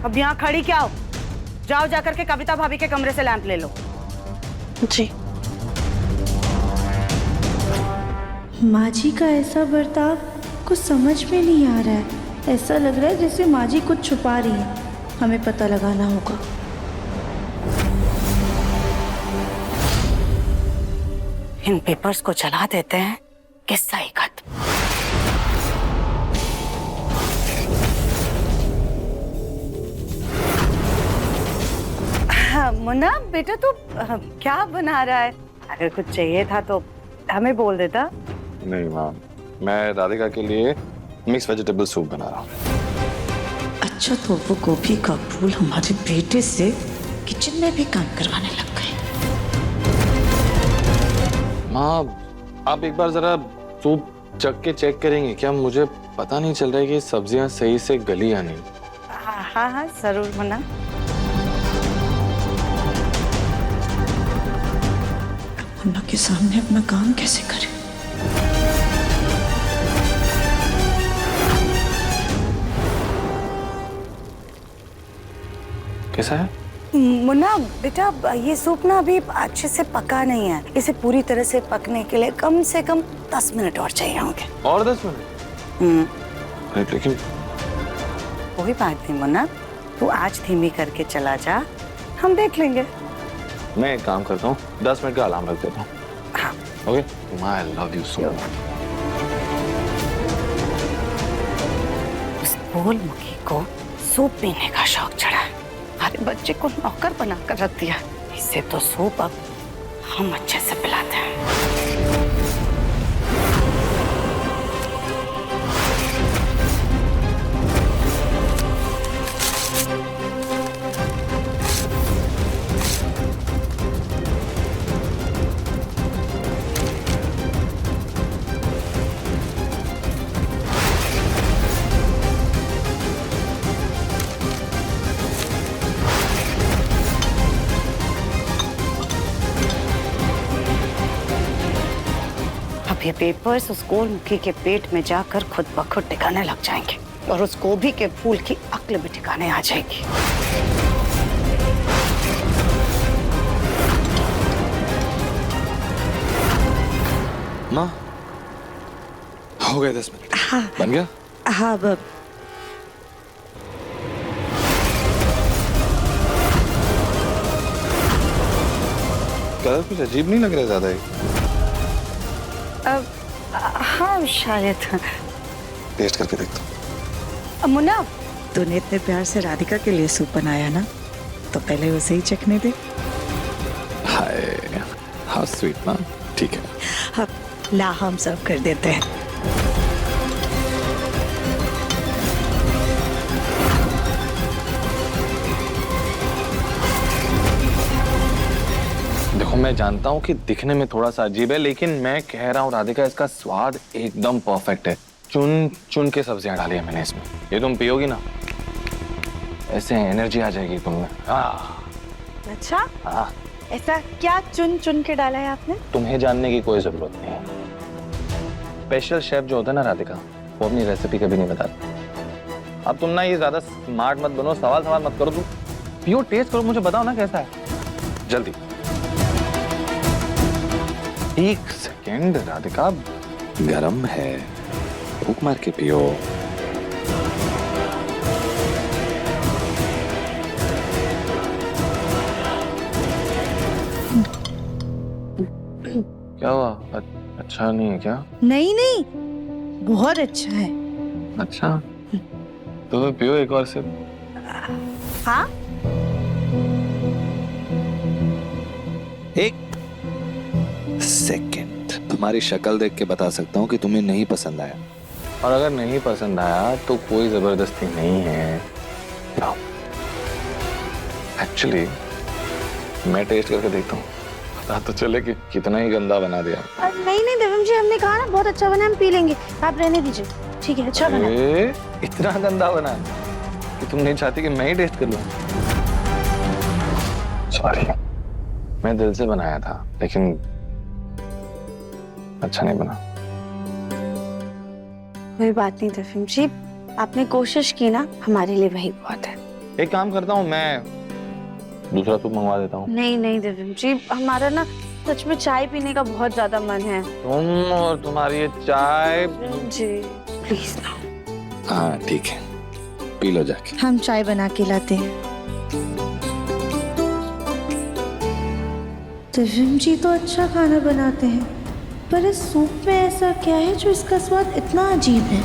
अब यहाँ खड़ी क्या हो? जाओ जाकर के कविता भाभी के कमरे से लैंप ले लो। जी। माँ जी का ऐसा बर्ताव कुछ समझ में नहीं आ रहा है। ऐसा लग रहा है जैसे माँ जी कुछ छुपा रही है। हमें पता लगाना होगा। इन पेपर्स को चला देते हैं, किस्सा ही खत्म। मुन्ना बेटा तू क्या बना रहा है? अगर कुछ चाहिए था तो हमें बोल देता। नहीं माँ, मैं राधिका के लिए मिक्स वेजिटेबल सूप बना रहा हूँ। अच्छा, तो वो गोभी का फूल हमारे बेटे से किचन में भी काम करवाने लग गए। माँ, आप एक बार जरा सूप चख के चेक करेंगे क्या? मुझे पता नहीं चल रहा है कि सब्जियां सही से गली या नहीं। हाँ हाँ जरूर मुन्ना। मुन्ना के सामने अपना काम कैसे करें? कैसा है? मुन्ना बेटा ये सूप ना अभी अच्छे से पका नहीं है। इसे पूरी तरह से पकने के लिए कम से कम 10 मिनट और चाहिए होंगे। और 10 मिनट? लेकिन कोई बात नहीं मुन्ना, तू आज धीमी करके चला जा, हम देख लेंगे। मैं एक काम करता हूँ, 10 मिनट का अलार्म रख देता हूँ। हाँ okay, I love you so much. उस गोलमुखी को सूप पीने का शौक चढ़ा है। हमारे बच्चे को नौकर बनाकर रख दिया। इससे तो सूप अब हम अच्छे से पिलाते हैं। ये पेपर्स उस गोलमुखी के पेट में जाकर खुद ब खुद टिकाने लग जाएंगे और उस गोभी के फूल की अक्ल भी ठिकाने आ जाएगी। माँ, हो गए 10 मिनट। हाँ बन गया? हाँ अब कलर कुछ अजीब नहीं लग रहा ज्यादा ही? हाँ शायद। टेस्ट करके देखता हूँ। मुन्ना, तूने इतने प्यार से राधिका के लिए सूप बनाया ना, तो पहले उसे ही चखने दे। हाय, हाउ स्वीट माँ। ठीक है, हाँ, ला हम सर्व कर देते हैं। देखो मैं जानता हूँ कि दिखने में थोड़ा सा अजीब है, लेकिन मैं कह रहा हूँ राधिका, इसका स्वाद एकदम परफेक्ट है। चुन चुन के सब्जियां डाली है मैंने इसमें। ये तुम पियोगी ना, ऐसे एनर्जी आ जाएगी तुममें। अच्छा, हाँ, ऐसा क्या चुन चुन के डाला है आपने? तुम्हें जानने की कोई जरूरत नहीं है। स्पेशल शेफ जो होता है ना राधिका, वो अपनी रेसिपी कभी नहीं बताता। अब तुम ना ये ज्यादा स्मार्ट मत बनो, सवाल मत करो, तुम पियो, टेस्ट करो, मुझे बताओ ना कैसा है जल्दी। 1 सेकेंड राधिका, गरम है, फूंक मार के पियो। क्या हुआ? अच्छा नहीं है क्या? नहीं नहीं, बहुत अच्छा है। अच्छा, तो पियो एक और सिप। हाँ, एक सेकंड, तुम्हारी शक्ल देख के बता सकता हूँ कि तुम्हें नहीं पसंद आया, और अगर नहीं पसंद आया तो कोई जबरदस्ती नहीं है। एक्चुअली मैं टेस्ट करके देखता हूँ, पता तो चले कि कितना ही गंदा बना दिया। नहीं नहीं देवम जी, हमने कहा ना बहुत अच्छा बना, हम पी लेंगे, आप रहने दीजिए। ठीक है, अच्छा बना। इतना गंदा बना कि तुम नहीं चाहती कि मैं ही टेस्ट कर लूं? सॉरी, मैं दिल से बनाया था, लेकिन अच्छा नहीं बना। कोई बात नहीं देवम जी, आपने कोशिश की ना, हमारे लिए वही बहुत है। एक काम करता हूँ, मैं दूसरा सूप मंगवा देता हूँ। नहीं नहीं दिव्यम जी, हमारा ना सच में चाय पीने का बहुत ज्यादा मन है। तुम और तुम्हारी ये चाय। जी प्लीज ना। हाँ ठीक है, पी लो जाके। हम चाय बना के लाते हैं। दिव्यम जी तो अच्छा खाना बनाते हैं, पर इस सूप में ऐसा क्या है जो इसका स्वाद इतना अजीब है?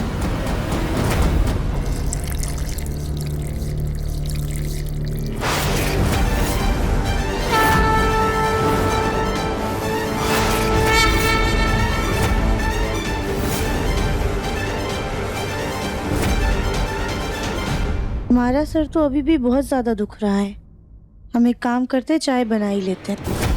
हमारा सर तो अभी भी बहुत ज्यादा दुख रहा है। हम एक काम करते, चाय बना ही लेते हैं।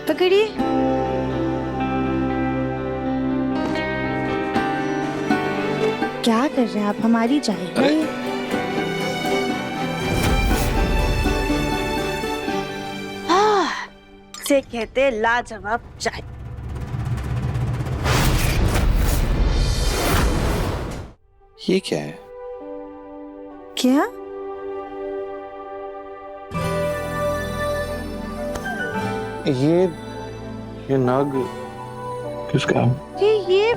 पकड़िए। क्या कर रहे हैं आप? हमारी चाय है। से कहते लाजवाब चाय। ये क्या है? क्या? ये नग किसका है? ये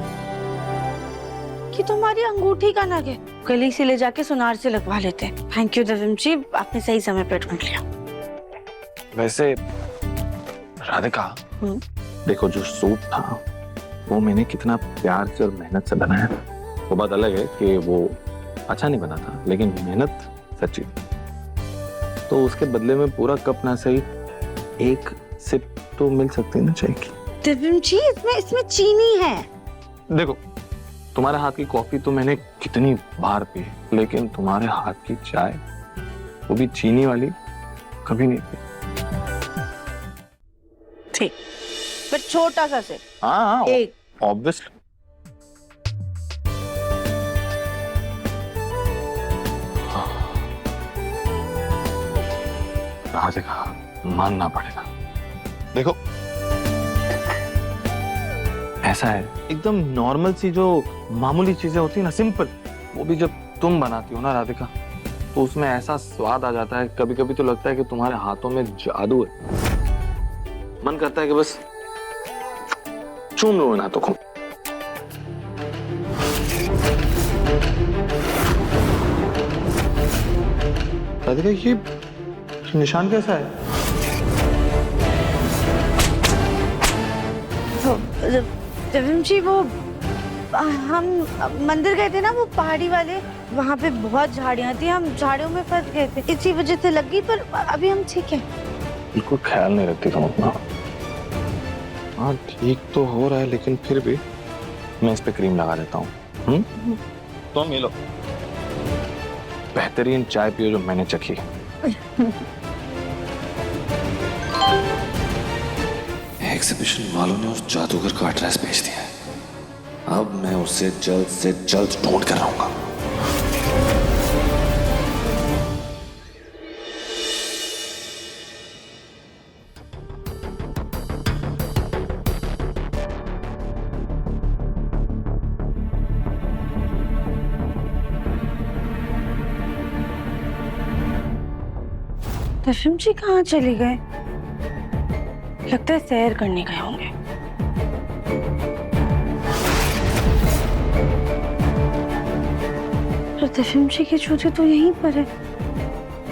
तुम्हारी अंगूठी का नग है। गली से ले जाके सुनार से लगवा लेते हैं। थैंक यू दिव्यम जी, आपने सही समय पे ढूंढ लिया। वैसे राधिका, देखो जो सूप था वो मैंने कितना प्यार से और मेहनत से बनाया। वो बात अलग है कि वो अच्छा नहीं बना था, लेकिन मेहनत सच्ची। तो उसके बदले में पूरा कप ना सही एक सिप तो मिल सकती है ना चाय की। दिव्यम जी, इसमें चीनी है। देखो, तुम्हारे हाथ की कॉफी तो मैंने कितनी बार पी, लेकिन तुम्हारे हाथ की चाय, वो भी चीनी वाली, कभी नहीं पी। ठीक, पर छोटा सा सिप। हाँ एक। ऑब्वियसली। राधिका, मानना पड़ेगा। देखो ऐसा है, एकदम नॉर्मल सी जो मामूली चीजें होती है ना, सिंपल, वो भी जब तुम बनाती हो ना राधिका, तो उसमें ऐसा स्वाद आ जाता है। कभी कभी तो लगता है कि तुम्हारे हाथों में जादू है। मन करता है कि बस चूम लो इन हाथों को। राधिका, ये निशान कैसा है? दिव्यम जी, वो हम मंदिर गए थे ना, वो पहाड़ी वाले, वहाँ पे बहुत झाड़ियाँ थी, हम झाड़ियों में फंस गए थे, इसी वजह से लग गई, पर अभी हम ठीक हैं। बिल्कुल ख्याल नहीं रखती तुम अपना। हाँ ठीक तो हो रहा है, लेकिन फिर भी मैं इस पे क्रीम लगा देता हूँ। तुम ये लो, बेहतरीन चाय पियो जो मैंने चखी। एग्जीबिशन वालों ने उस जादूगर का एड्रेस भेज दिया है। अब मैं उसे जल्द से जल्द ढूंढ कर आऊंगा। दिव्यम जी कहाँ चले गए? लगता है सैर करने गए होंगे। पर दिव्यम जी के जूते तो यहीं पर है।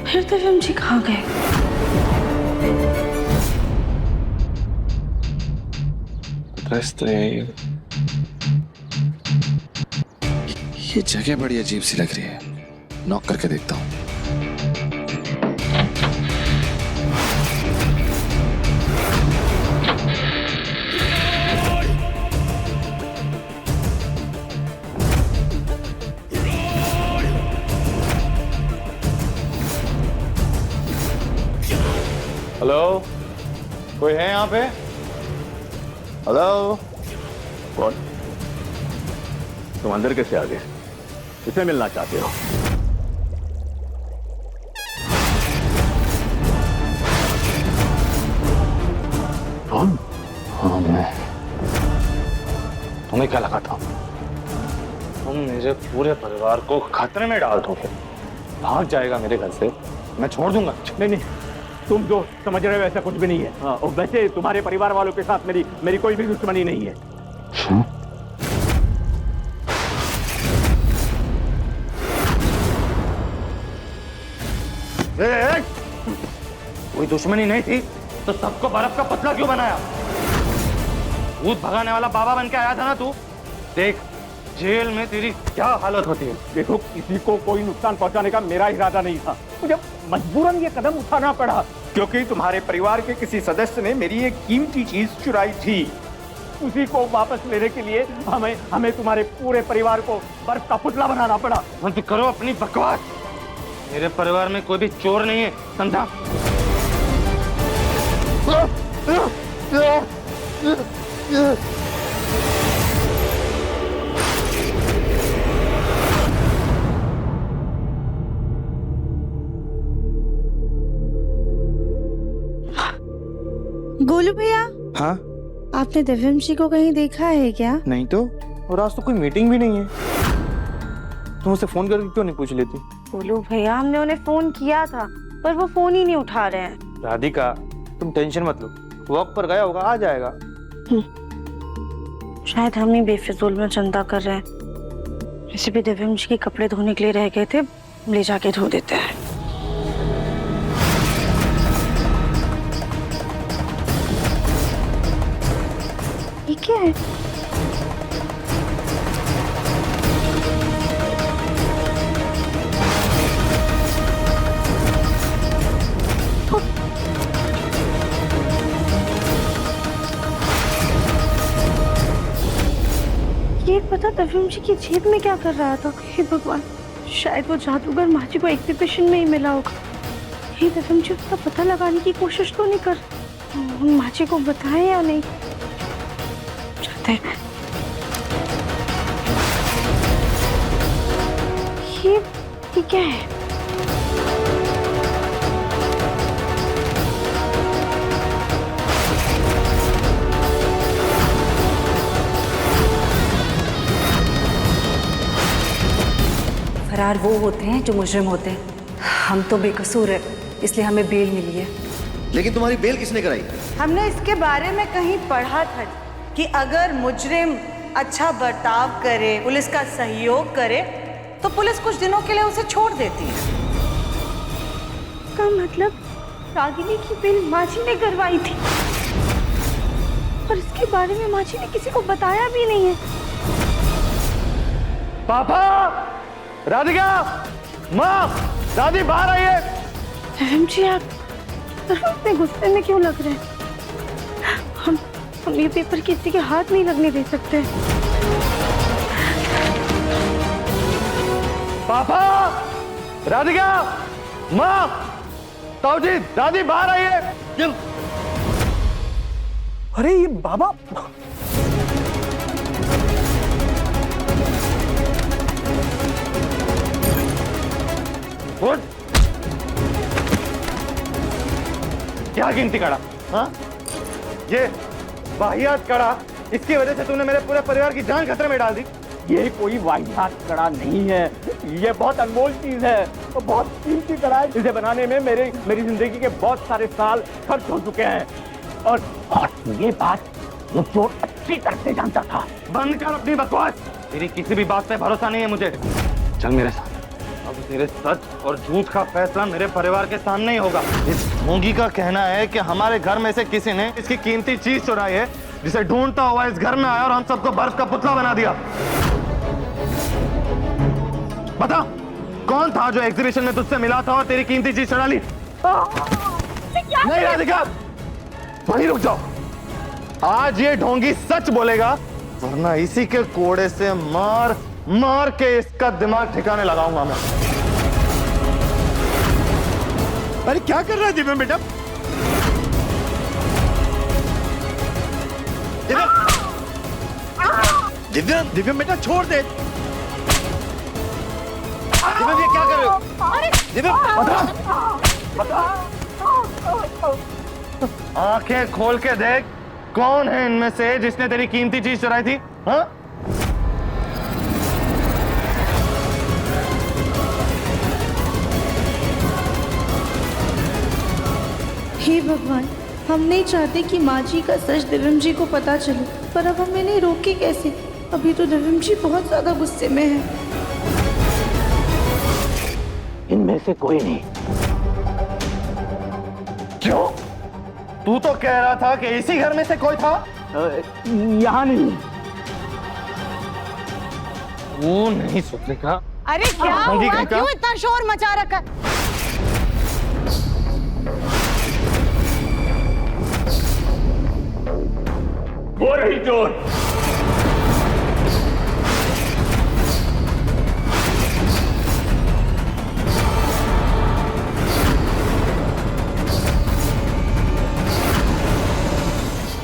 फिर दिव्यम जी कहाँ गए? ड्रेस तो यही है। ये जगह बड़ी अजीब सी लग रही है। नॉक करके देखता हूँ। हेलो, कोई है यहाँ पे? हेलो? कौन? तुम अंदर कैसे आ गए? किसे मिलना चाहते हो? कौन? हाँ मैं। तुम्हें क्या लगा था? तुम मेरे पूरे परिवार को खतरे में डाल दोगे, भाग जाएगा मेरे घर से, मैं छोड़ दूंगा। नहीं नहीं, तुम जो समझ रहे हो ऐसा कुछ भी नहीं है। हाँ, और वैसे तुम्हारे परिवार वालों के साथ मेरी कोई भी दुश्मनी नहीं है। कोई दुश्मनी नहीं थी तो सबको बर्फ का पतला क्यों बनाया? भूत भगाने वाला बाबा बन के आया था ना तू। देख जेल में तेरी क्या हालत होती है। देखो, किसी को कोई नुकसान पहुंचाने का मेरा इरादा नहीं था, मुझे मजबूरन ये कदम उठाना पड़ा क्योंकि तुम्हारे परिवार के किसी सदस्य ने मेरी एक कीमती चीज चुराई थी। उसी को वापस लेने के लिए हमें तुम्हारे पूरे परिवार को बर्फ का पुतला बनाना पड़ा। बंद करो अपनी बकवास। मेरे परिवार में कोई भी चोर नहीं है, समझा? गोलू भैया, हाँ? आपने दिव्यंशी को कहीं देखा है क्या? नहीं तो, और आज तो कोई मीटिंग भी नहीं है। तुम उसे फोन करके क्यों नहीं पूछ लेती? गोलू भैया, हमने उन्हें फोन किया था पर वो फोन ही नहीं उठा रहे हैं। राधिका, तुम टेंशन मत लो, वॉक पर गया होगा, आ जाएगा। शायद हम ही बेफिजूल में चिंता कर रहे हैं। वैसे भी दिव्यंशी के कपड़े धोने के लिए रह गए थे, ले जाके धो देते हैं। ये क्या है? ये पता दिव्यंशी की जेब में क्या कर रहा था? हे भगवान, शायद वो जादूगर माची को एग्जीबिशन में ही मिला होगा। ये दिव्यंशी उसका पता लगाने की कोशिश तो नहीं कर, माची को बताए या नहीं? चाहते हैं। ये क्या है? फरार वो होते हैं जो मुजरिम होते हैं। हम तो बेकसूर है, इसलिए हमें बेल मिली है। लेकिन तुम्हारी बेल किसने कराई? हमने इसके बारे में कहीं पढ़ा था कि अगर मुजरिम अच्छा बर्ताव करे, पुलिस का सहयोग करे, तो पुलिस कुछ दिनों के लिए उसे छोड़ देती है। का मतलब रागिनी की बेल माची ने करवाई थी और इसके बारे में माची ने किसी को बताया भी नहीं है। पापा, राधिका, माँ, दादी बाहर आइए। जी, आप इतने गुस्से में क्यों लग रहे हैं? हम ये पेपर किसी के हाथ नहीं लगने दे सकते। पापा, राधिका, माँ, ताऊजी, दादी बाहर आइए। अरे ये बाबा, उठ। क्या कीमती कड़ा? हाँ? ये वाहियात कड़ा, इसकी वजह से तूने मेरे पूरे परिवार की जान खतरे में डाल दी। ये कोई वाहियात कड़ा नहीं है, ये बहुत अनमोल चीज है और बहुत कीमती कड़ा है। इसे बनाने में मेरी जिंदगी के बहुत सारे साल खर्च हो चुके हैं और ये बात वो चोर अच्छी तरह से जानता था। बंद कर अपनी बकवास। तेरी किसी भी बात पे भरोसा नहीं है मुझे। चल मेरे साथ। अब तेरे सच और झूठ का फैसला मेरे परिवार के सामने ही होगा। इस ढोंगी का कहना है कि हमारे घर में से किसी ने इसकी कीमती चीज चुराई है, जिसे ढूंढता हुआ इस घर में आया और हम सबको बर्फ का पुतला बना दिया। बता, कौन था जो एग्जीबिशन में तुझसे मिला था और तेरी कीमती चीज चुरा ली? नहीं राधिका, वहीं रुक जाओ। आज ये ढोंगी सच बोलेगा, वरना इसी के कोड़े से मार मार के इसका दिमाग ठिकाने लगाऊंगा मैं। अरे क्या कर रहा है दिव्या बेटा? दिव्यम दिव्यम बेटा छोड़ दे। दिव्यम ये क्या कर रहे हो? दिव्यम आंखें खोल के देख, कौन है इनमें से जिसने तेरी कीमती चीज चुराई थी? हाँ? हे भगवान, हम नहीं चाहते कि माँ जी का सच दिव्यम जी को पता चले, पर अब हम इन्हें रोके कैसे? अभी तो दिव्यम जी बहुत ज्यादा गुस्से में है। इनमें से कोई नहीं। क्यों? तू तो कह रहा था कि इसी घर में से कोई था। यहाँ नहीं। वो नहीं सुनने का। अरे क्या हाँ जी, हुआ? काका। क्यों इतना शोर मचा रखा है? वो रही चोर।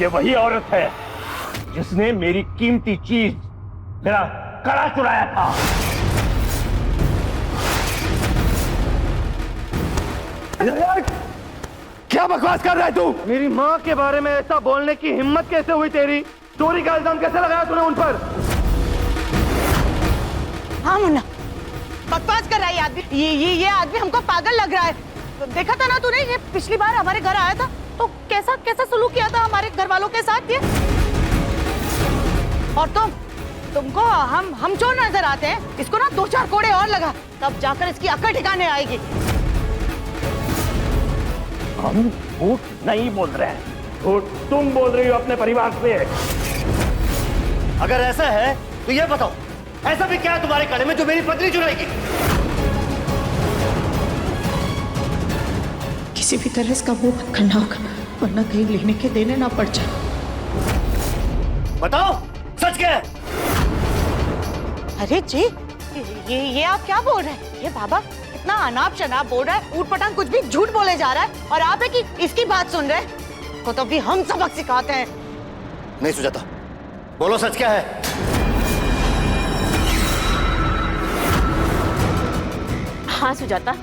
ये वही औरत है जिसने मेरी कीमती चीज, मेरा कड़ा चुराया था। क्या बकवास कर रहा है तू? मेरी माँ के बारे में ऐसा बोलने की हिम्मत कैसे हुई तेरी? चोरी का इल्जाम कैसे लगाया तूने उन पर? हाँ मुन्ना, बकवास कर रहा है ये आदमी। ये आदमी हमको पागल लग रहा है। तो देखा था ना तूने, ये पिछली बार हमारे घर आया था तो कैसा कैसा सलूक किया था हमारे घर वालों के साथ ये। और तुमको हम चोर नजर आते हैं? इसको ना 2-4 कोड़े और लगा, तब जाकर इसकी अकड़ ठिकाने आएगी। हम झूठ नहीं बोल रहे हैं, झूठ तुम बोल रही हो अपने परिवार से। अगर ऐसा है तो ये बताओ, ऐसा भी क्या है तुम्हारे कड़े में जो मेरी पत्नी चुराएगी? किसी भी तरह इसका मुंह बंद करना होगा, वरना कहीं लेने के देने ना पड़ जाए। बताओ सच क्या है? अरे जी, ये आप क्या बोल रहे हैं? ये बाबा इतना अनाप शनाप बोल रहा है, ऊट पटांग कुछ भी झूठ बोले जा रहा है, और आप है कि इसकी बात सुन रहे हैं? को तो भी हम सबक सिखाते हैं। नहीं सुजाता, बोलो सच क्या है? हाँ सुजाता,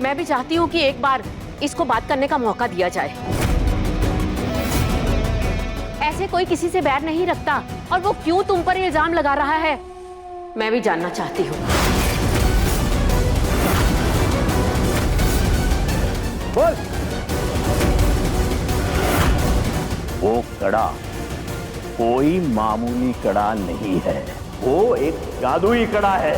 मैं भी चाहती हूँ कि एक बार इसको बात करने का मौका दिया जाए। ऐसे कोई किसी से बैर नहीं रखता, और वो क्यों तुम पर इल्जाम लगा रहा है, मैं भी जानना चाहती हूँ। बोल। वो कड़ा कोई मामूली कड़ा नहीं है, वो एक जादुई कड़ा है।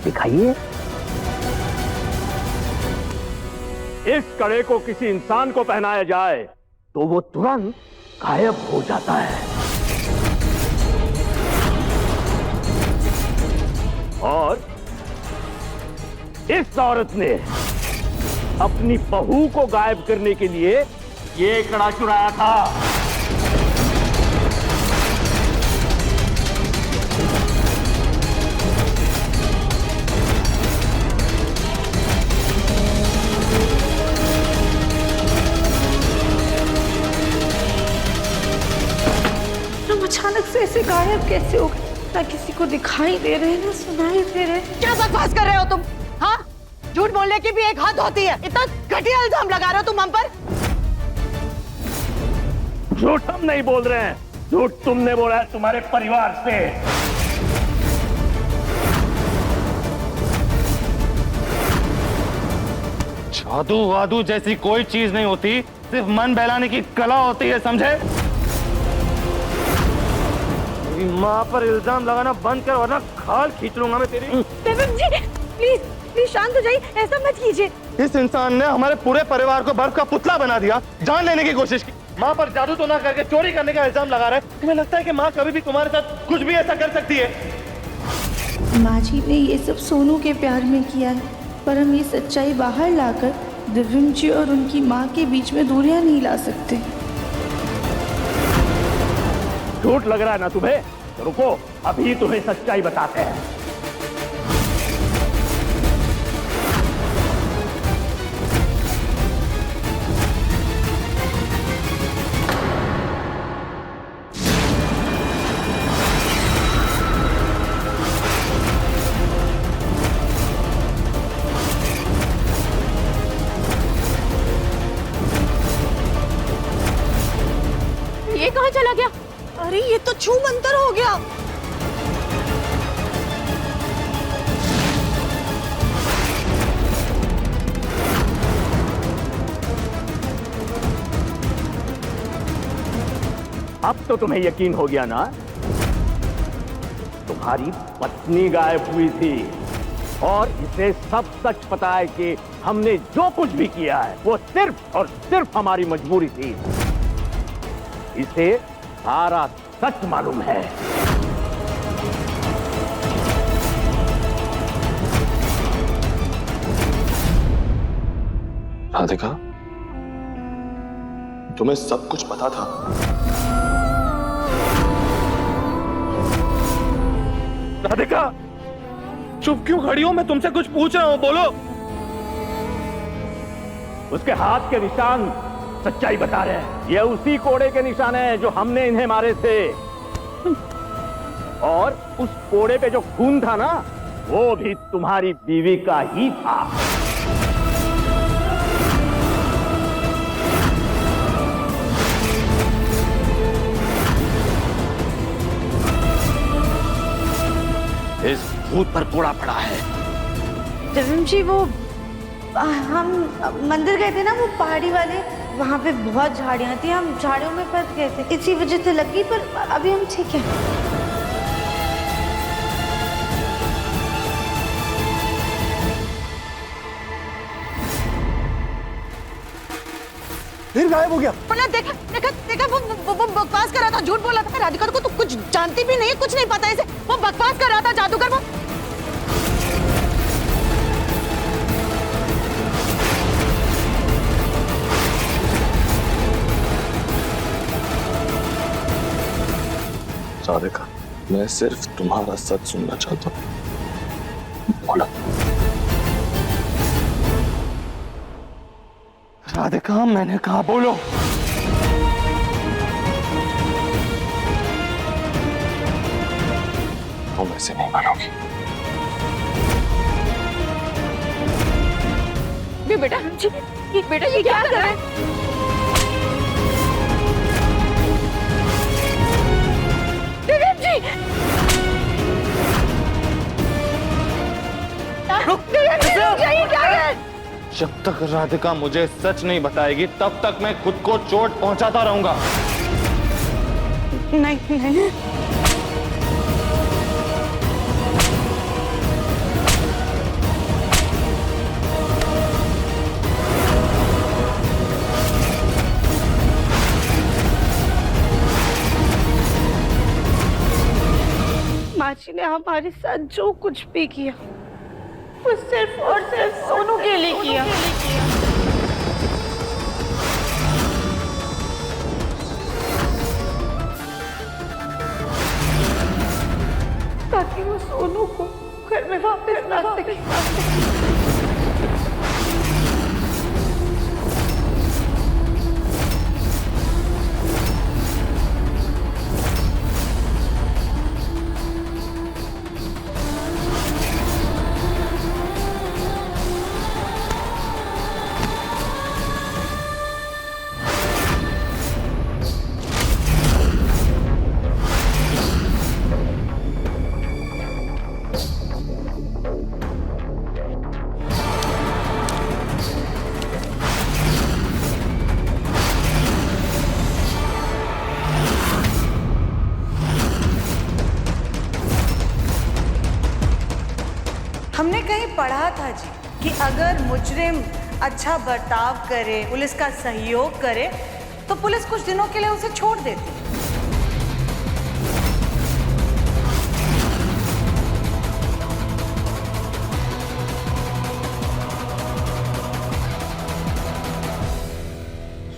दिखाइए। इस कड़े को किसी इंसान को पहनाया जाए तो वो तुरंत गायब हो जाता है, और इस औरत ने अपनी बहू को गायब करने के लिए ये कड़ा चुराया था। हम अचानक से ऐसे गायब कैसे हो गए? ना किसी को दिखाई दे रहे, ना सुनाई दे रहे। क्या बकवास कर रहे हो तुम? हाँ, झूठ बोलने की भी एक हद होती है। इतना घटिया इल्जाम लगा रहे हो तुम हम पर। झूठ हम नहीं बोल रहे हैं, झूठ तुमने बोला है तुम्हारे परिवार से। जादू वादू जैसी कोई चीज नहीं होती, सिर्फ मन बहलाने की कला होती है, समझे? मेरी माँ पर इल्जाम लगाना बंद कर, वरना खाल खींच लूंगा मैं तेरी। दिव्यम जी, प्लीज प्लीज शांत हो जाइए, ऐसा मत कीजिए। इस इंसान ने हमारे पूरे परिवार को बर्फ का पुतला बना दिया, जान लेने की कोशिश की। माँ पर जादू तो ना करके चोरी करने का इल्जाम लगा रहा है। तुम्हें लगता है कि माँ कभी भी तुम्हारे साथ कुछ भी ऐसा कर सकती है? माँ जी ने ये सब सोनू के प्यार में किया है, पर हम ये सच्चाई बाहर लाकर दिव्यम जी और उनकी माँ के बीच में दूरियां नहीं ला सकते। झूठ लग रहा है ना तुम्हें? तो रुको, अभी तुम्हें सच्चाई बताते हैं। तो छू मंतर हो गया। अब तो तुम्हें यकीन हो गया ना? तुम्हारी पत्नी गायब हुई थी और इसे सब सच पता है कि हमने जो कुछ भी किया है वो सिर्फ और सिर्फ हमारी मजबूरी थी। इसे सारा सच मालूम है। राधिका, तुम्हें सब कुछ पता था? राधिका, चुप क्यों खड़ी हो? मैं तुमसे कुछ पूछ रहा हूँ, बोलो। उसके हाथ के निशान सच्चाई बता रहे हैं। ये उसी कोड़े के निशान हैं जो हमने इन्हें मारे थे। और उस कोड़े पे जो खून था ना, वो भी तुम्हारी बीवी का ही था। इस भूत पर कोड़ा पड़ा है। दिव्यम जी, वो हम मंदिर गए थे ना, वो पहाड़ी वाले, वहाँ पे बहुत झाड़ियाँ थी, हम झाड़ियों में फंस गए थे, इसी वजह से लगी, पर अभी हम ठीक है। फिर गायब हो गया। पर देखा देखा देखा, वो बकवास कर रहा था, झूठ बोल रहा था। राधिका को तो कुछ जानती भी नहीं है, कुछ नहीं पता इसे। वो बकवास कर रहा था जादूगर। वो राधिका, मैं सिर्फ तुम्हारा सच सुनना चाहता हूँ। बोलो। राधिका, मैंने कहा बोलो। तुम ऐसे नहीं मानोगी। बेटा ये क्या कर रहा है? जब तक राधिका मुझे सच नहीं बताएगी तब तक मैं खुद को चोट पहुंचाता रहूंगा। नहीं नहीं, माँ जी ने हमारे साथ जो कुछ भी किया वो सिर्फ और सिर्फ सोनू के लिए किया। ताकि वो सोनू को घर में वापस ला सके। हमने कहीं पढ़ा था जी कि अगर मुजरिम अच्छा बर्ताव करे, पुलिस का सहयोग करे, तो पुलिस कुछ दिनों के लिए उसे छोड़ देती।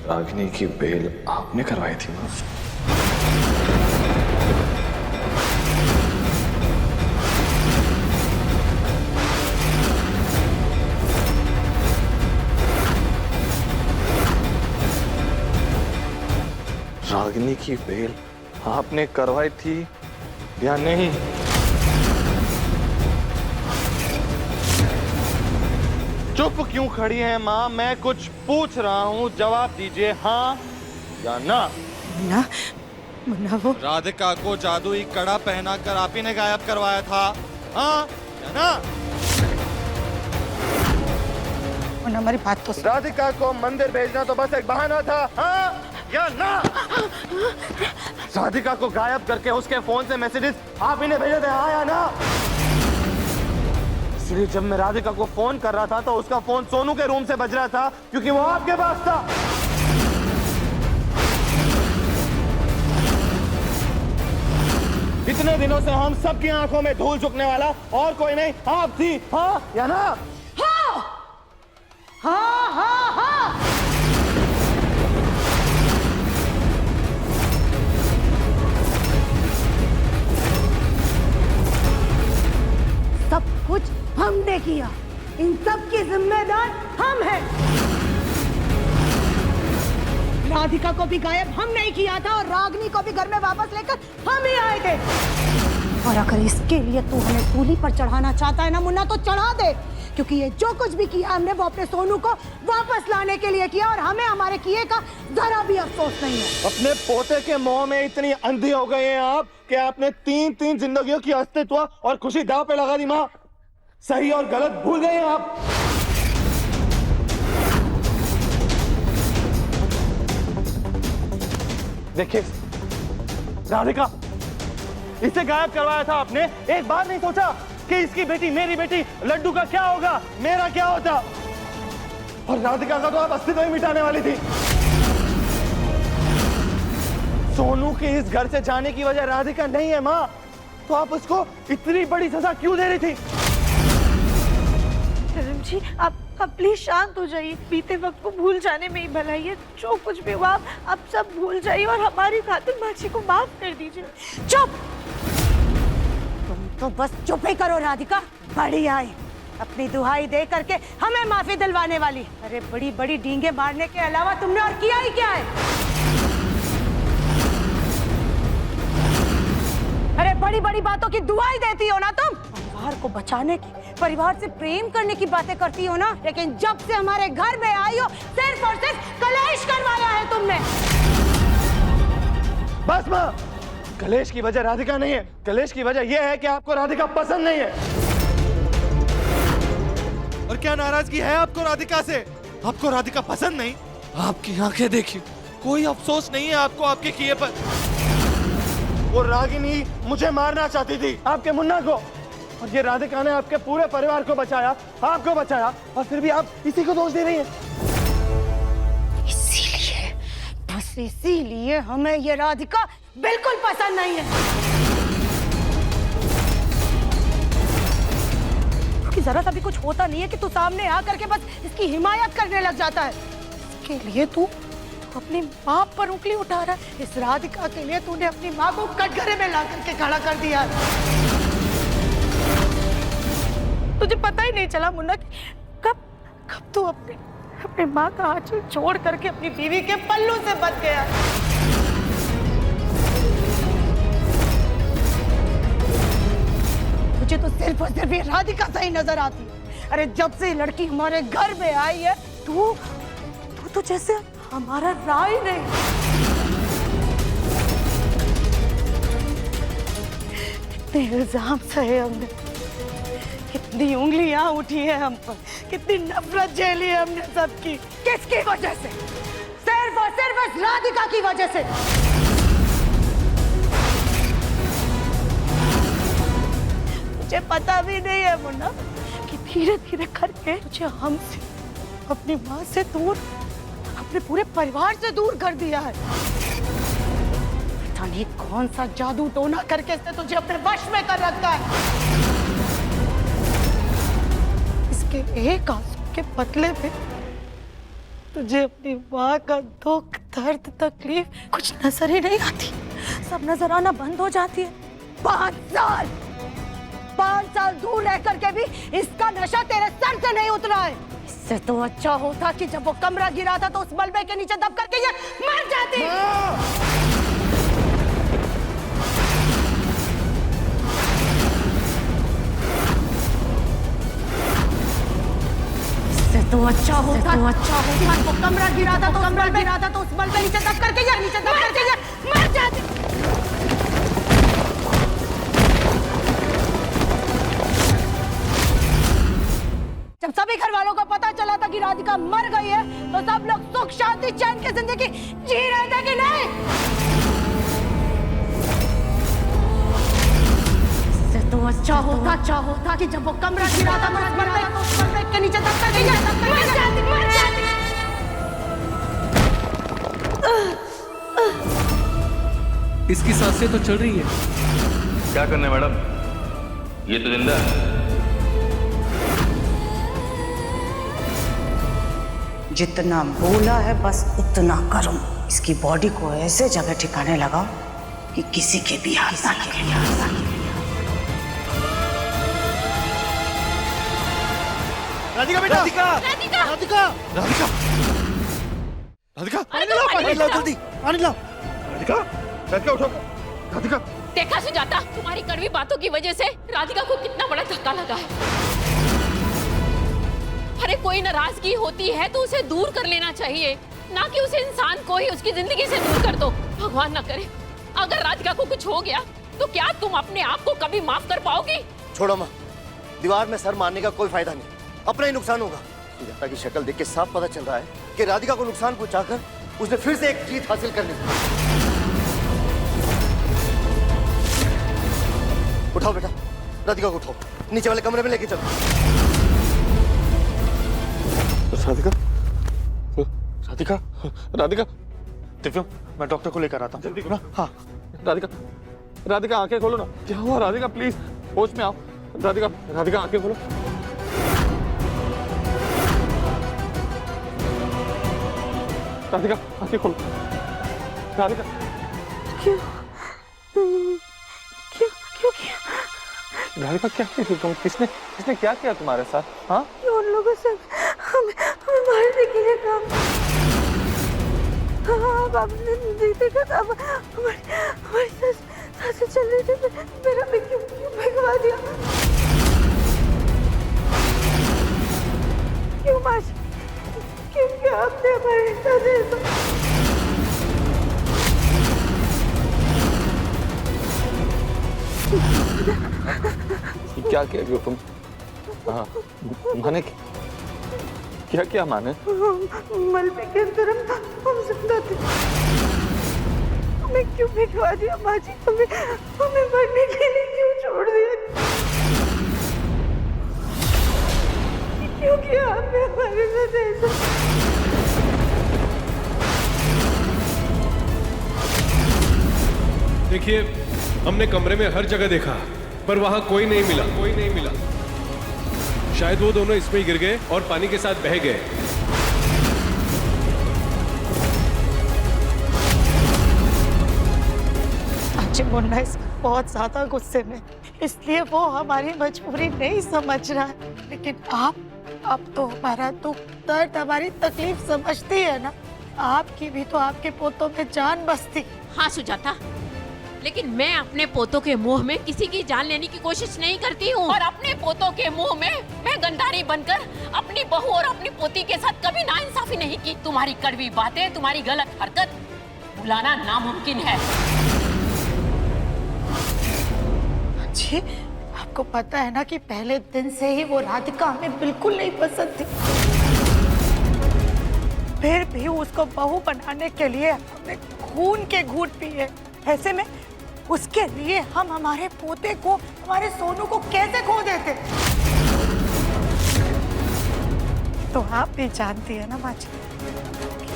रागिनी की बेल आपने करवाई थी ना? रागिनी की बेल आपने करवाई थी या नहीं? चुप क्यों खड़ी हैं माँ? मैं कुछ पूछ रहा हूँ, जवाब दीजिए हाँ या ना। ना, मुन्ना वो राधिका को जादुई कड़ा पहना कर आप ही ने गायब करवाया था, हाँ या ना? मुन्ना हमारी बात तो सुन। राधिका को मंदिर भेजना तो बस एक बहाना था, हाँ या ना? राधिका को गायब करके उसके फोन से मैसेजेस आप ही ने भेजे थे, हाँ या ना? इसलिए जब मैं राधिका को फोन कर रहा था तो उसका फोन सोनू के रूम से बज रहा था क्योंकि वो आपके पास था। इतने दिनों से हम सबकी आंखों में धूल झुकने वाला और कोई नहीं आप थी, हाँ या ना? हाँ हाँ हाँ हाँ। सब कुछ हमने किया, इन सब की जिम्मेदार हम हैं। राधिका को भी गायब हम नहीं किया था और रागनी को भी घर में वापस लेकर हम ही आए थे। और अगर इसके लिए तू हमें सूली पर चढ़ाना चाहता है ना मुन्ना, तो चढ़ा दे, क्योंकि ये जो कुछ भी किया हमने वो अपने सोनू को वापस लाने के लिए किया और हमें हमारे किए का जरा भी अफसोस नहीं है। अपने पोते के मोह में इतनी अंधी हो गए हैं आप कि आपने तीन जिंदगियों की अस्तित्व और खुशी दांव पे लगा दी। माँ, सही और गलत भूल गए हैं आप। देखिए राधिका, इसे गायब करवाया था आपने, एक बार नहीं सोचा कि इसकी बेटी, मेरी बेटी लड्डू का क्या होगा, मेरा क्या होता? और राधिका का तो आप अस्तित्व ही मिटाने वाली थी। सोनू के इस घर से जाने की वजह राधिका नहीं है माँ, तो आप उसको इतनी बड़ी सजा क्यों दे रही थी? जी आप प्लीज शांत हो जाइए, बीते वक्त को भूल जाने में ही भलाई है। जो कुछ भी हुआ आप सब भूल जाइए और हमारी खातिर माची को माफ कर दीजिए। चुप, तुम तो बस चुप ही करो राधिका। बड़ी आई अपनी दुहाई दे करके हमें माफी दिलवाने वाली। अरे बड़ी बड़ी डींगे मारने के अलावा तुमने और किया ही क्या है? अरे बड़ी बड़ी बातों की दुहाई देती हो ना तुम, परिवार को बचाने की, परिवार से प्रेम करने की बातें करती हो ना, लेकिन जब से हमारे घर में आई हो सिर्फ और सिर्फ कलेश करवाया है तुमने। बस माँ, कलेश की वजह राधिका नहीं है, कलेश की वजह यह है कि आपको राधिका पसंद नहीं है। और क्या नाराजगी है आपको राधिका से? आपको राधिका पसंद नहीं? आपकी आंखें देखिए, कोई अफसोस नहीं है आपको आपके किए पर। वो रागिनी मुझे मारना चाहती थी, आपके मुन्ना को, और ये राधिका ने आपके पूरे परिवार को बचाया, आपको बचाया, और फिर भी आप इसी को दोष दे रही हैं। इसीलिए, बस इसीलिए हमें ये राधिका बिल्कुल पसंद नहीं है। क्योंकि जरा सा भी कुछ होता नहीं है कि तू सामने आकर के बस इसकी हिमायत करने लग जाता है। इसके लिए तू अपनी माँ पर उंगली उठा रहा है। इस राधिका के लिए तूने अपनी माँ को कटघरे में ला करके खड़ा कर दिया। तुझे पता ही नहीं चला मुन्ना कि कब तू अपने माँ का आंचल छोड़ करके अपनी बीवी के पल्लू से बच गया। मुझे तो सिर्फ और सिर्फ ये राधिका सही नजर आती है। अरे जब से लड़की हमारे घर में आई है, तू तो जैसे हमारा राय नहीं। कितने इल्जाम सहे हमने, कितनी उंगलियां उठी है हम पर, कितनी नफरत झेली है हमने सबकी। किसकी वजह से? सिर्फ और सिर्फ इस राधिका की वजह से। मुझे पता भी नहीं है मुन्ना कि धीरे धीरे करके तुझे हमसे, अपनी माँ से दूर, अपने पूरे परिवार से दूर कर दिया है। पता नहीं कौन सा जादू टोना करके इसने तुझे अपने वश में कर रखा है। इसके एक आंसू के बदले में तुझे अपनी माँ का दुख, दर्द, तकलीफ कुछ नजर ही नहीं आती। सब नजर आना बंद हो जाती है। 5 साल दूर रह करके भी इसका नशा तेरे सर से नहीं उतरा है। इससे तो अच्छा होता कि जब वो कमरा गिरा था तो उस मलबे के नीचे दब करके ये मर जाती। इससे तो अच्छा होता कि वो कमरा गिरा था तो उस मलबे नीचे दब करके ये मर जाती। भी घर वालों को पता चला था कि राधिका मर गई है तो सब लोग सुख शांति चैन की जिंदगी जी रहे थे कि नहीं? इससे तो अच्छा होता कि जब वो कमरा गिरा था तो उस पर्दे के नीचे दबकर नहीं जाता, मर जाती। इसकी सांसें तो चल रही है। क्या करने मैडम, ये तो जिंदा है। जितना बोला है बस उतना करो। इसकी बॉडी को ऐसे जगह ठिकाने लगाओ कि किसी के भी हाथ ना लगे। राधिका बेटा, राधिका! राधिका, राधिका, राधिका, पानी लाओ जल्दी, पानी लाओ। राधिका, राधिका उठो, राधिका। देखा सुजाता, तुम्हारी कड़वी बातों की वजह से राधिका को कितना बड़ा धक्का लगा है। अरे कोई नाराजगी होती है तो उसे दूर कर लेना चाहिए, ना कि उस इंसान को ही उसकी जिंदगी से दूर कर दो। भगवान ना करे अगर राधिका को कुछ हो गया तो क्या तुम अपने आप को कभी माफ कर पाओगी? छोड़ो माँ, दीवार में सर मारने का कोई फायदा नहीं, अपना ही नुकसान होगा। सुजाता की शक्ल देख के साफ पता चल रहा है कि राधिका को नुकसान पहुंचाकर उसने फिर से एक जीत हासिल कर ली। उठाओ बेटा, राधिका को उठाओ, नीचे वाले कमरे में लेके चलो। राधिका, राधिका, राधिका, दिव्यम, मैं डॉक्टर को लेकर आता हूँ। जल्दी करो। हाँ, राधिका, राधिका आंखें खोलो ना। क्या हुआ राधिका, प्लीज होश में आओ। राधिका, राधिका आंखें खोलो। राधिका आंखें खोलो। राधिका, क्यों किया? राधिका क्या किया तुम? किसने क्या किया तुम्हारे साथ? हाँ, उन लोगों से हमें मारने के लिए काम। हाँ, आपने देखा था, हमारी सांसें चल रही थी, मेरा भी क्यों भगवा दिया? क्यों माश? क्यों आपने हमारे साथ ऐसा? क्या किया तुम? हाँ, माने क्या क्या माने? मलबे के अंदर हम जिंदा थे, हमें क्यों भिजवा दिया माँ जी? हमें मरने के लिए क्यों छोड़ दिया? क्यों किया आपने हमारे साथ ऐसा? देखिए, हमने कमरे में हर जगह देखा पर वहां कोई नहीं मिला। शायद वो दोनों इसमें ही गिर गए और पानी के साथ बह गए। आज मुन्ना बहुत ज्यादा गुस्से में, इसलिए वो हमारी मजबूरी नहीं समझ रहा है। लेकिन आप तो हमारा दुख दर्द, हमारी तकलीफ समझती है ना। आपकी भी तो आपके पोतों में जान बसती। हाँ सुजाता, लेकिन मैं अपने पोतों के मुंह में किसी की जान लेने की कोशिश नहीं करती हूँ, और अपने पोतों के मुंह में मैं गंधारी बनकर अपनी बहू और अपनी पोती के साथ कभी नाइंसाफी नहीं की। तुम्हारी कड़वी बातें, तुम्हारी गलत हरकत भुलाना नामुमकिन है। जी, आपको पता है ना कि पहले दिन से ही वो राधिका हमें बिल्कुल नहीं पसंद थी। फिर भी उसको बहू बनाने के लिए हमने खून के घूंट पिए। ऐसे में उसके लिए हम हमारे पोते को, हमारे सोनू को कैसे खो देते? तो आप भी जानती है ना माँ जी,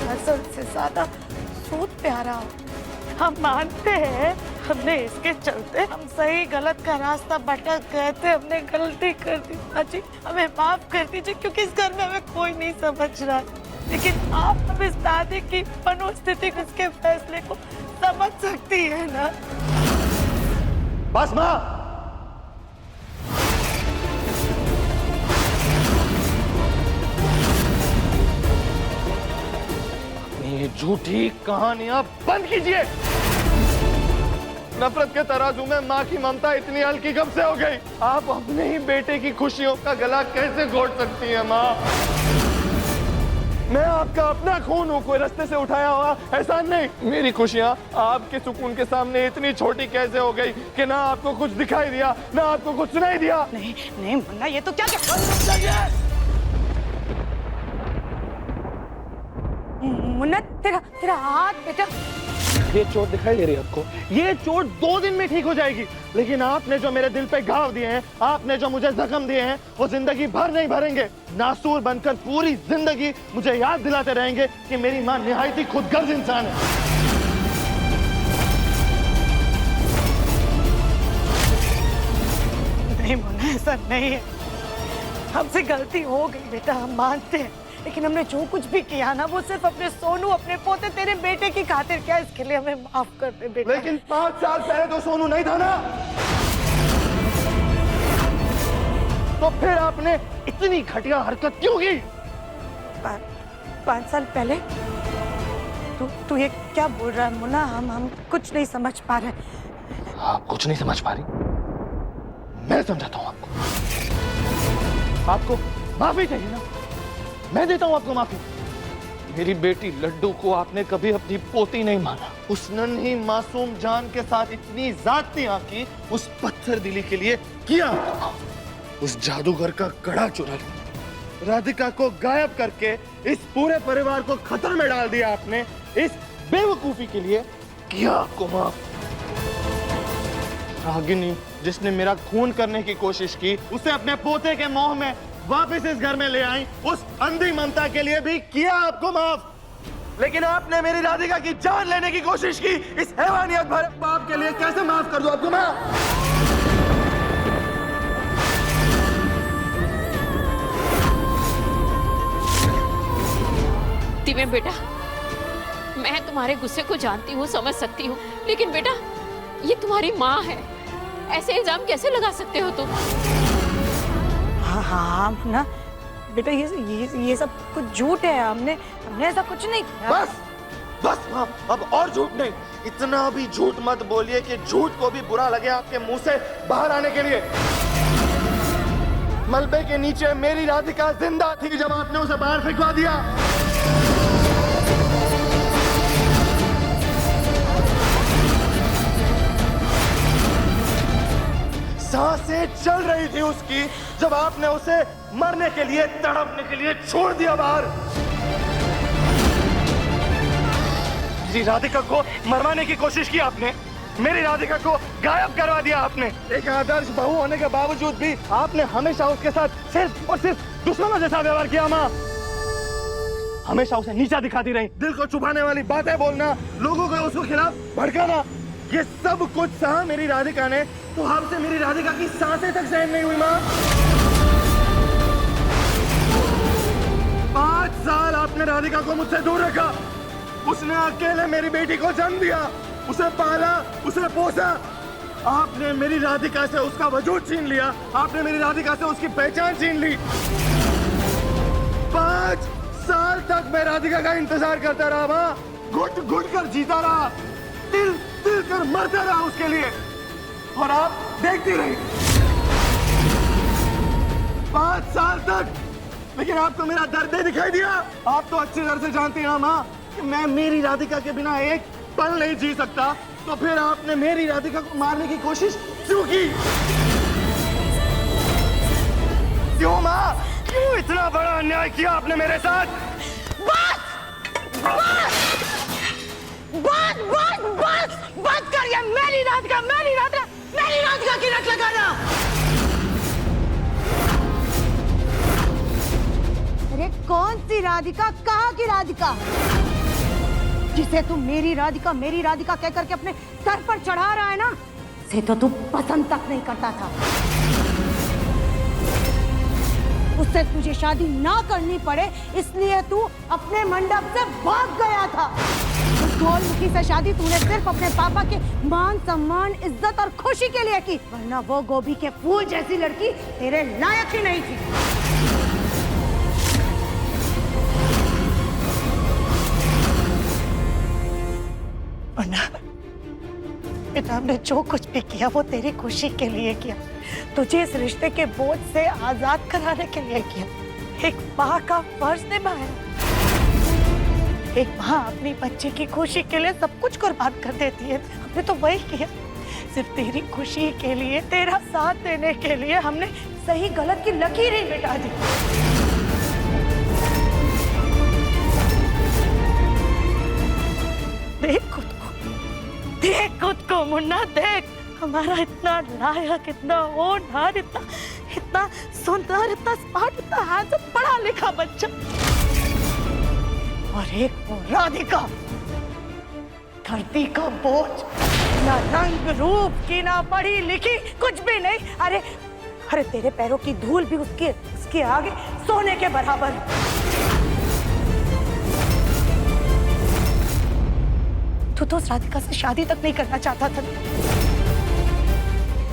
असल से ज्यादा सूद प्यारा हो। हम मानते हैं हमने इसके चलते हम सही गलत का रास्ता भटक गए थे, हमने गलती कर दी। माँ जी हमें माफ कर दीजिए, क्योंकि इस घर में हमें कोई नहीं समझ रहा। लेकिन आप अब इस दादी की मनोस्थिति, उसके फैसले को समझ सकती है ना। बस माँ, ये झूठी कहानियां बंद कीजिए। नफरत के तराजू में माँ की ममता इतनी हल्की कब से हो गई? आप अपने ही बेटे की खुशियों का गला कैसे घोट सकती हैं माँ? मैं आपका अपना खून हूँ, कोई रास्ते से उठाया हुआ एहसान नहीं। मेरी खुशियाँ आपके सुकून के सामने इतनी छोटी कैसे हो गई कि ना आपको कुछ दिखाई दिया, ना आपको कुछ सुनाई दिया? नहीं नहीं मुन्ना, ये तो क्या मुन्ना तेरा तेरा हाथ बेटा। ये चोट दिखाई दे रही है आपको? ये चोट 2 दिन में ठीक हो जाएगी, लेकिन आपने जो मेरे दिल पे घाव दिए हैं, आपने जो मुझे जख्म दिए हैं, वो जिंदगी भर नहीं भरेंगे। नासूर बनकर पूरी जिंदगी मुझे याद दिलाते रहेंगे कि मेरी माँ निहायत ही खुदगर्ज इंसान है। नहीं मुन्ना, ऐसा नहीं है। हमसे गलती हो गई बेटा, हम मानते हैं, लेकिन हमने जो कुछ भी किया ना वो सिर्फ अपने सोनू, अपने पोते, तेरे बेटे की खातिर किया। इसके लिए हमें माफ कर दे बेटा। लेकिन 5 साल पहले तो सोनू नहीं था ना, तो फिर आपने इतनी घटिया हरकत क्यों की? 5 साल पहले? तू ये क्या बोल रहा है मुन्ना? हम कुछ नहीं समझ पा रहे। आप कुछ नहीं समझ पा रही? मैं समझाता हूँ आपको। आपको माफी चाहिए ना, मैं देता हूँ आपको माफी। मेरी बेटी लड्डू को आपने कभी अपनी पोती नहीं माना। उस नन्ही मासूम जान के साथ इतनी ज्यादतियां की, उस पत्थर दिली के लिए किया। उस जादूगर का कड़ा चुरा लिया, राधिका को गायब करके इस पूरे परिवार को खतरे में डाल दिया आपने। इस बेवकूफी के लिए किया आपको माफ। रागिनी जिसने मेरा खून करने की कोशिश की, उसे अपने पोते के मोह में वापस इस घर में ले आई, उस अंधी ममता के लिए भी किया आपको माफ। लेकिन आपने मेरी राधिका की जान लेने की कोशिश की, इस हैवानियत भरे पाप के लिए कैसे माफ कर दूं आपको मैं? दिव्य बेटा, मैं तुम्हारे गुस्से को जानती हूँ, समझ सकती हूँ, लेकिन बेटा ये तुम्हारी माँ है, ऐसे इल्जाम कैसे लगा सकते हो तुम? हाँ ना बेटा, ये सब कुछ झूठ है। हमने ऐसा कुछ नहीं किया। बस माँ, अब और झूठ नहीं। इतना भी झूठ मत बोलिए कि झूठ को भी बुरा लगे आपके मुंह से बाहर आने के लिए। मलबे के नीचे मेरी राधिका जिंदा थी जब आपने उसे बाहर फेंकवा दिया। सांसें चल रही थी उसकी जब आपने उसे मरने के लिए, तड़पने के लिए छोड़ दिया बाहर। मेरी राधिका को मरवाने की कोशिश की आपने, मेरी राधिका को गायब करवा दिया आपने। एक आदर्श बहू होने के बावजूद भी आपने हमेशा उसके साथ सिर्फ और सिर्फ दुश्मनों जैसा व्यवहार किया। माँ हमेशा उसे नीचा दिखाती रही, दिल को चुभाने वाली बातें बोलना, लोगों को उसके खिलाफ भड़काना, ये सब कुछ सहा मेरी राधिका ने। तो आपसे मेरी राधिका की सांसें तक सहन नहीं हुई माँ। 5 साल आपने राधिका को मुझसे दूर रखा। उसने अकेले मेरी बेटी को जन्म दिया, उसे पाला, उसे पोसा। आपने मेरी राधिका से उसका वजूद छीन लिया, आपने मेरी राधिका से उसकी पहचान छीन ली। 5 साल तक मैं राधिका का इंतजार करता रहा माँ, घुट घुट कर जीता रहा, तिल तिल कर मरता रहा उसके लिए, और आप देखती रही 5 साल तक। लेकिन आपको मेरा दर्द नहीं दिखाई दिया। आप तो अच्छी तरह से जानती हैं माँ कि मैं मेरी राधिका के बिना एक पल नहीं जी सकता। तो फिर आपने मेरी राधिका को मारने की कोशिश क्यों की? क्यों माँ, क्यों इतना बड़ा अन्याय किया आपने मेरे साथ? बस कर, ये मेरी राधिका की रट लगाना। अरे कौन सी राधिका, कहाँ की राधिका, जिसे तू मेरी राधिका कह करके अपने सर पर चढ़ा रहा है ना, से तो तू पसंद तक नहीं करता था। उससे तुझे शादी ना करनी पड़े इसलिए तू अपने मंडप से भाग गया था। उस गोलमुखी से शादी तूने सिर्फ अपने पापा के मान सम्मान, इज्जत और खुशी के लिए की, वरना वो गोभी के फूल जैसी लड़की तेरे लायक ही नहीं थी। बेटा, हमने जो कुछ भी किया वो तेरी खुशी के लिए किया, तुझे इस रिश्ते के बोझ से आजाद कराने के लिए किया। एक माँ का फर्ज निभाया। एक माँ अपनी बच्चे की खुशी के लिए सब कुछ कुर्बान कर देती है, हमने तो वही किया। सिर्फ तेरी खुशी के लिए, तेरा साथ देने के लिए हमने सही गलत की लकीर ही मिटा दी। देख खुद को मुन्ना, देख हमारा इतना लायक, इतना होनहार, इतना सुंदर, इतना स्मार्ट, इतना हैंडसम, पढ़ा लिखा बच्चा, और एक वो राधिका, धरती का बोझ, ना रंग रूप की, ना पढ़ी लिखी, कुछ भी नहीं। अरे अरे तेरे पैरों की धूल भी उसके आगे सोने के बराबर। तू तो उस राधिका से शादी तक नहीं करना चाहता था,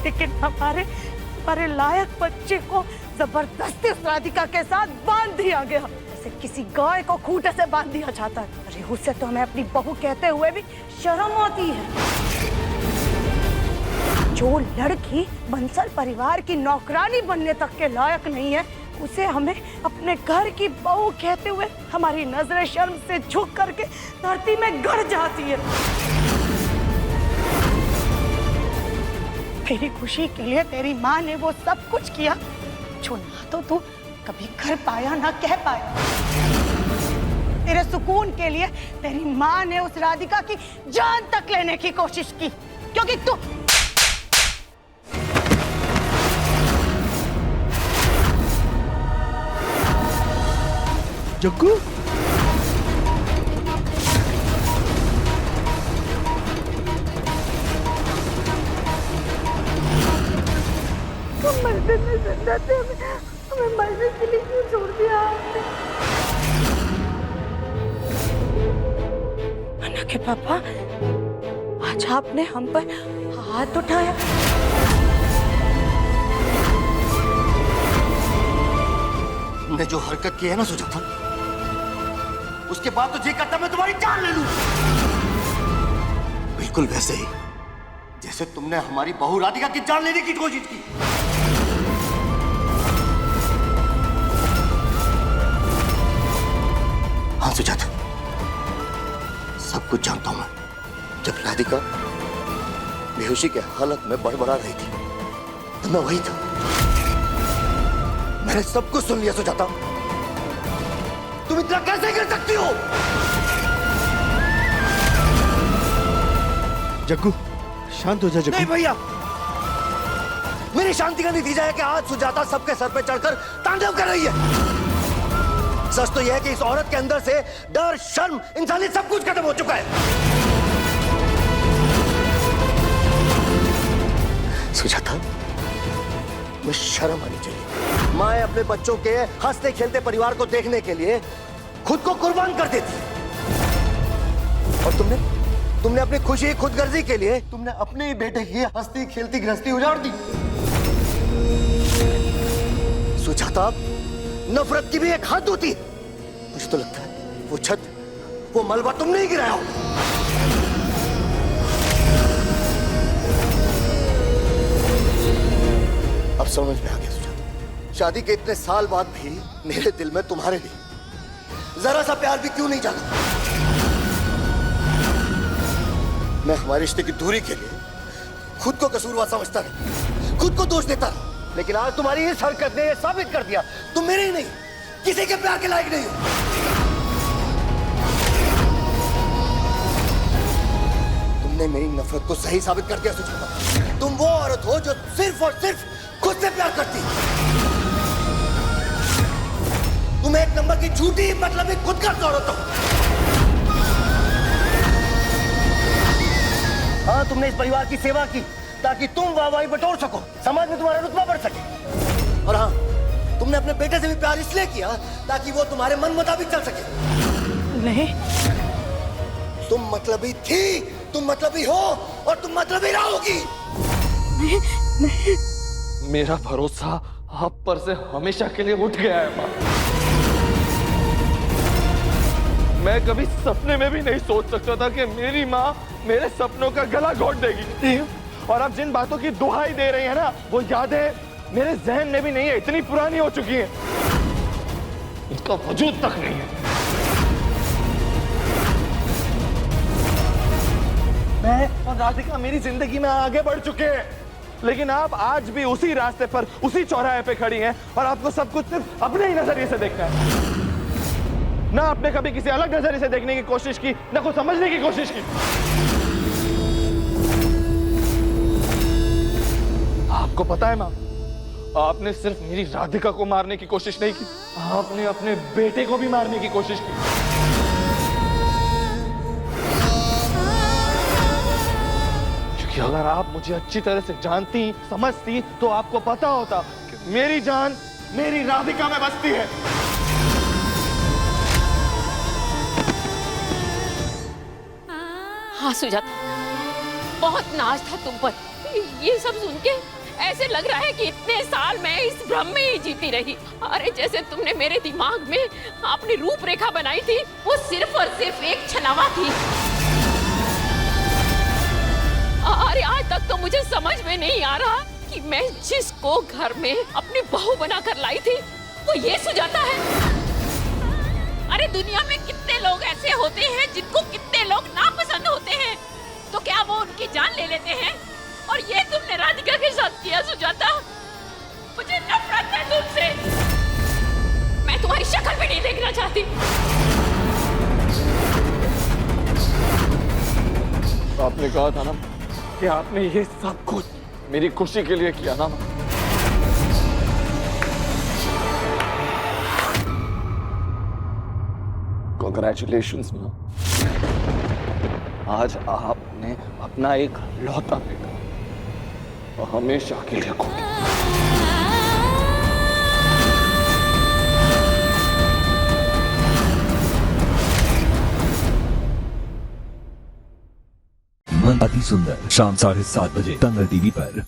लेकिन हमारे लायक बच्चे को जबरदस्ती उस राधिका के साथ बांध दिया गया, जैसे किसी गाय को खूंटे से बांध दिया जाता है। अरे उससे तो हमें अपनी बहू कहते हुए भी शर्म आती है। जो लड़की बंसल परिवार की नौकरानी बनने तक के लायक नहीं है, उसे हमें अपने घर की बहू कहते हुए हमारी नजरें शर्म से झुक करके धरती में गड़ जाती है। तेरी खुशी के लिए तेरी माँ ने वो सब कुछ किया जो ना तो तू कभी कर पाया ना कह पाया। तेरे सुकून के लिए तेरी माँ ने उस राधिका की जान तक लेने की कोशिश की, क्योंकि तू जग्गू, मरने में जिंदा थे, हमें मरने के लिए क्यों छोड़ दिया आपने? अन्ना के पापा, आज आपने हम पर हाथ उठाया। तुमने जो हरकत की है ना सुजाता, उसके बाद तो जी करता मैं तुम्हारी जान ले लूं। बिल्कुल वैसे ही जैसे तुमने हमारी बहू राधिका की जान लेने की कोशिश की। हाँ सुजाता, सब कुछ जानता हूं मैं। जब राधिका बेहोशी के हालत में बड़बड़ा रही थी तो मैं वही था। मैंने सब कुछ सुन लिया सुजाता। तुम इतना कैसे कर सकती हो? जग्गू शांत हो जा जग्गू। नहीं भैया, मेरी शांति का नतीजा है कि आज सुजाता सबके सर पे चढ़कर तांडव कर रही है। सच तो यह है कि इस औरत के अंदर से डर, शर्म, इंसानियत सब कुछ खत्म हो चुका है। सुजाता, मुझे शर्म आनी चाहिए। माँ अपने बच्चों के हंसते खेलते परिवार को देखने के लिए खुद को कुर्बान कर देती, और तुमने अपनी खुशी खुदगर्जी के लिए तुमने अपने ही बेटे की हंसती खेलती गृहस्थी उजाड़ दी। सुजाता, नफरत की भी एक हद होती है। मुझे तो लगता है वो छत, वो मलबा तुमने ही गिराया हो। अब समझ में आ गया सुजाता, शादी के इतने साल बाद भी मेरे दिल में तुम्हारे लिए जरा सा प्यार भी क्यों नहीं जागा। मैं हमारे रिश्ते की दूरी के लिए खुद को कसूरवार समझता रहा, खुद को दोष देता रहा, लेकिन आज तुम्हारी इस हरकत ने यह साबित कर दिया तुम मेरे ही नहीं, किसी के प्यार के लायक नहीं हो। तुमने मेरी नफरत को सही साबित कर दिया सुजाता। तुम वो औरत हो जो सिर्फ और सिर्फ खुद से प्यार करती। तुम एक नंबर की झूठी मतलबी खुदगर्ज औरत हो। हाँ, तुमने इस परिवार की सेवा की ताकि तुम वाहवाही बटोर सको, समाज में तुम्हारा रुतबा बढ़ सके। और हाँ, तुमने अपने बेटे से भी प्यार इसलिए किया ताकि वो तुम्हारे मन मुताबिक चल सके। नहीं, तुम मतलबी थी, तुम मतलबी हो, और तुम मतलबी रहोगी। नहीं। मेरा भरोसा आप पर से हमेशा के लिए उठ गया है माँ। मैं कभी सपने में भी नहीं सोच सकता था कि मेरी माँ मेरे सपनों का गला घोट देगी। और अब जिन बातों की दुहाई दे रही है ना, वो यादें मेरे जहन में भी नहीं है, इतनी पुरानी हो चुकी हैं, इनका वजूद तक नहीं है। मैं और राधिका मेरी जिंदगी में आगे बढ़ चुके हैं, लेकिन आप आज भी उसी रास्ते पर, उसी चौराहे पे खड़ी हैं, और आपको सब कुछ सिर्फ अपने ही नजरिए से देखना है। ना आपने कभी किसी अलग नजरिए से देखने की कोशिश की, ना कुछ समझने की कोशिश की। आपको पता है माँ, आपने सिर्फ मेरी राधिका को मारने की कोशिश नहीं की, आपने अपने बेटे को भी मारने की कोशिश की। क्योंकि अगर आप मुझे अच्छी तरह से जानती, समझती, तो आपको पता होता कि मेरी जान मेरी राधिका में बसती है। हाँ सुजाता, बहुत नाज था तुम पर। ये सब सुन के ऐसे लग रहा है कि इतने साल मैं इस भ्रम में ही जीती रही। अरे जैसे तुमने मेरे दिमाग में अपनी रूपरेखा बनाई थी, वो सिर्फ और सिर्फ एक छलावा थी। अरे आज तक तो मुझे समझ में नहीं आ रहा कि मैं जिसको घर में अपनी बहू बनाकर लाई थी, वो ये सुजाता है। अरे दुनिया में कितने लोग ऐसे होते हैं जिनको कितने लोग नापसंद होते हैं, तो क्या वो उनकी जान ले लेते हैं? और ये तुमने राधिका के साथ किया सुजाता। मुझे नफरत है तुमसे। मैं तुम्हारी शक्ल भी नहीं देखना चाहती। आपने कहा था ना कि आपने ये सब कुछ मेरी खुशी के लिए किया ना। Congratulations माँ। आज आपने अपना एक लौता बेटा हमेशा के लिए खो दिया। मन अति सुंदर शाम 7:30 बजे तंग टीवी पर।